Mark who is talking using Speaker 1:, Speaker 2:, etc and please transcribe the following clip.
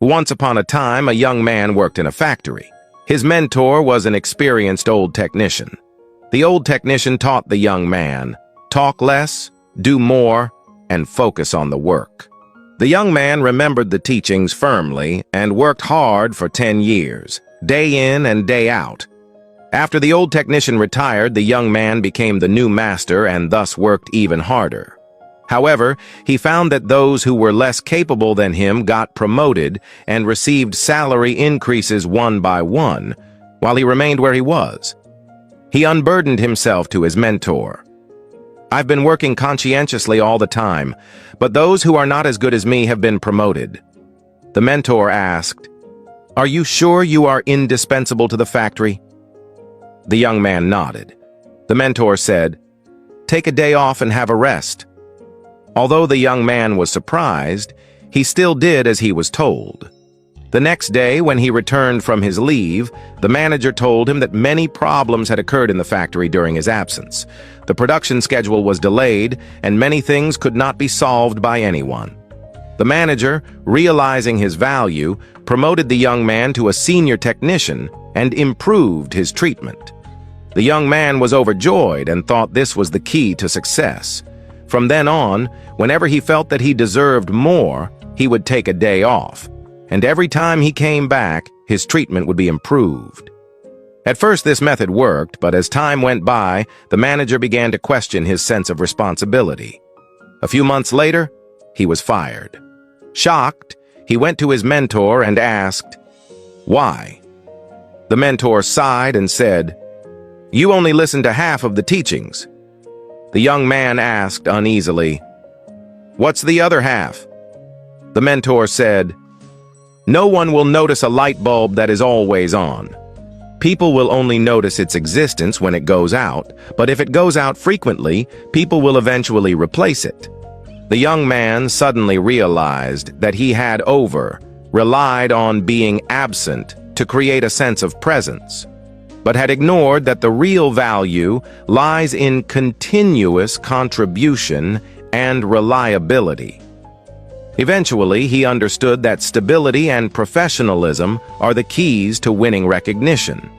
Speaker 1: Once upon a time, a young man worked in a factory. His mentor was an experienced old technician. The old technician taught the young man, talk less, do more, and focus on the work. The young man remembered the teachings firmly and worked hard for 10 years, day in and day out. After the old technician retired, the young man became the new master and thus worked even harder. However, he found that those who were less capable than him got promoted and received salary increases one by one, while he remained where he was. He unburdened himself to his mentor. "I've been working conscientiously all the time, but those who are not as good as me have been promoted." The mentor asked, "Are you sure you are indispensable to the factory?" The young man nodded. The mentor said, "Take a day off and have a rest." Although the young man was surprised, he still did as he was told. The next day, when he returned from his leave, the manager told him that many problems had occurred in the factory during his absence. The production schedule was delayed, and many things could not be solved by anyone. The manager, realizing his value, promoted the young man to a senior technician and improved his treatment. The young man was overjoyed and thought this was the key to success. From then on, whenever he felt that he deserved more, he would take a day off, and every time he came back, his treatment would be improved. At first this method worked, but as time went by, the manager began to question his sense of responsibility. A few months later, he was fired. Shocked, he went to his mentor and asked, "Why?" The mentor sighed and said, "You only listened to half of the teachings." The young man asked uneasily, "What's the other half?" The mentor said, "No one will notice a light bulb that is always on. People will only notice its existence when it goes out, but if it goes out frequently, people will eventually replace it." The young man suddenly realized that he had relied on being absent to create a sense of presence, but had ignored that the real value lies in continuous contribution and reliability. Eventually, he understood that stability and professionalism are the keys to winning recognition.